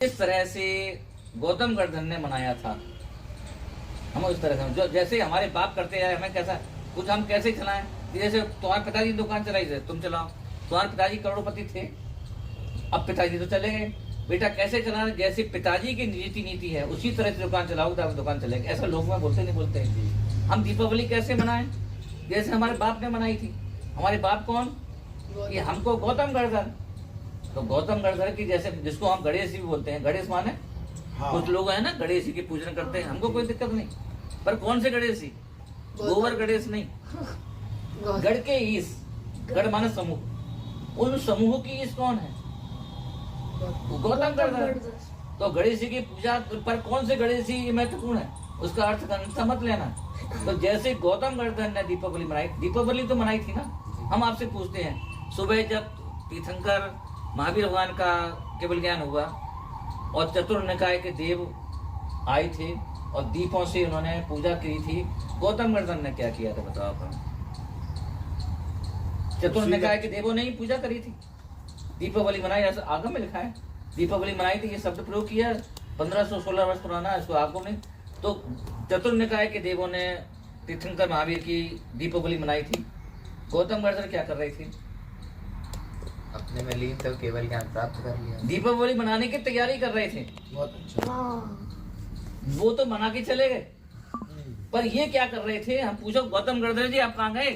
इस तरह से गौतम गर्दन ने मनाया था। हम उस तरह से जो जैसे हमारे बाप करते आए, हमें कैसा कुछ हम कैसे चलाएं। जैसे तुम्हारे पिताजी दुकान चलाई, जैसे तुम चलाओ। तुम्हारे पिताजी करोड़पति थे, अब पिताजी तो चले गए, बेटा कैसे चलाना। जैसे पिताजी की नीति है उसी तरह से दुकान चलाओ तो दुकान चलेगी। ऐसा लोग में बोलते नहीं बोलते हैं। हम दीपावली कैसे मनाएं, जैसे हमारे बाप ने मनाई थी। हमारे बाप कौन, ये हमको गौतम गर्दन। तो गौतम गर्दन की जैसे, जिसको हम गणेश जी भी बोलते हैं, गणेश माने हाँ। कुछ लोग हैं ना गणेश जी की पूजन करते हैं, हमको कोई दिक्कत नहीं। पर कौन से गणेश जी, गोबर गणेश नहीं, गढ़ के ईश, गढ़ माने समूह, उन समूह की ईश कौन है, गौतम गर्दन। तो गणेश जी की पूजा पर कौन से गणेश जी महत्वपूर्ण है, उसका अर्थ का मत लेना। तो जैसे गौतम गर्दन ने दीपावली मनाई, दीपावली तो मनाई थी ना। हम आपसे पूछते हैं, सुबह जब तीर्थंकर महावीर भगवान का केवल ज्ञान हुआ और चतुर्निकाय के देव आए थे और दीपों से उन्होंने पूजा की थी, गौतम गर्दन ने क्या किया था बताओ आप। चतुर्निकाय के देवों ने ही पूजा करी थी, दीपावली मनाई, ऐसा आगम में लिखा है। दीपावली मनाई थी, ये शब्द प्रयोग किया, 1516 वर्ष पुराना इसको आगम में। तो चतुर्निकाय के देवों ने तीर्थंकर महावीर की दीपावली मनाई थी। गौतम गर्दन क्या कर रही थी, अपने में लीन तो केवल ज्ञान प्राप्त कर लिया, दीपावली मनाने की तैयारी कर रहे थे। बहुत अच्छा। वो तो मना के चले गए, पर ये क्या कर रहे थे। हम पूछो गौतम गर्दन जी आप कहाँ गए,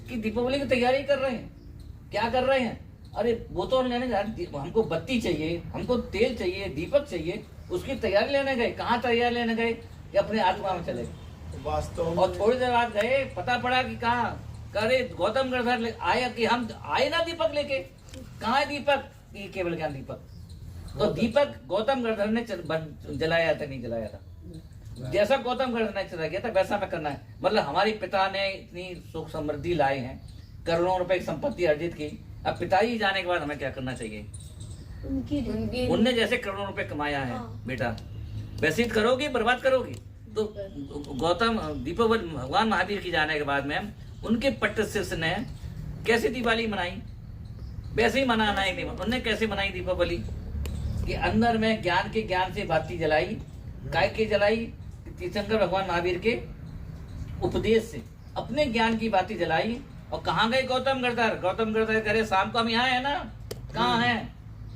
कि दीपावली की तैयारी कर रहे हैं। क्या कर रहे हैं, अरे वो तो लेने गए, हमको बत्ती चाहिए, हमको तेल चाहिए, दीपक चाहिए, उसकी तैयारी लेने गए। कहाँ तैयारी लेने गए, कि अपने आत्मा में चले गए वास्तव। और थोड़ी देर बाद गए, पता पड़ा कि कहाँ, करे गौतम गर्दन आया कि हम आए ना दीपक लेके। कहाँ है दीपक, ये केवल ज्ञान दीपक। तो दीपक गौतम गर्दन ने जलाया था, नहीं जलाया था। जैसा गौतम गर्दन ने चला गया था वैसा हमें करना है। मतलब हमारे पिता ने इतनी सुख समृद्धि लाए हैं, करोड़ों रुपए की संपत्ति अर्जित की। अब पिताजी जाने के बाद हमें क्या करना चाहिए, उनने जैसे करोड़ों रुपए कमाया है बेटा, वैसे ही करोगी, बर्बाद करोगी। तो गौतम दीपावली भगवान महावीर की जाने के बाद में उनके पट्ट शिष्य ने कैसे दिवाली मनाई, वैसे ही मनाना है। नहीं, उन्होंने कैसे मनाई दीपावली, कि अंदर में ज्ञान से बाती जलाई। काय के जलाई, तीर्थंकर भगवान महावीर के उपदेश से अपने ज्ञान की बाती जलाई। और कहाँ गए गौतम गर्दन, गौतम गर्दन करे शाम को हम यहाँ है ना, कहाँ है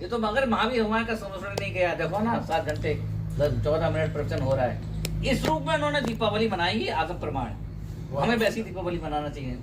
ये तो, मगर महावीर भगवान का समझने नहीं गया। देखो ना 7 घंटे 14 मिनट प्रवचन हो रहा है। इस रूप में उन्होंने दीपावली मनाई, आगम प्रमाण। हमें वैसी दीपावली मनाना चाहिए।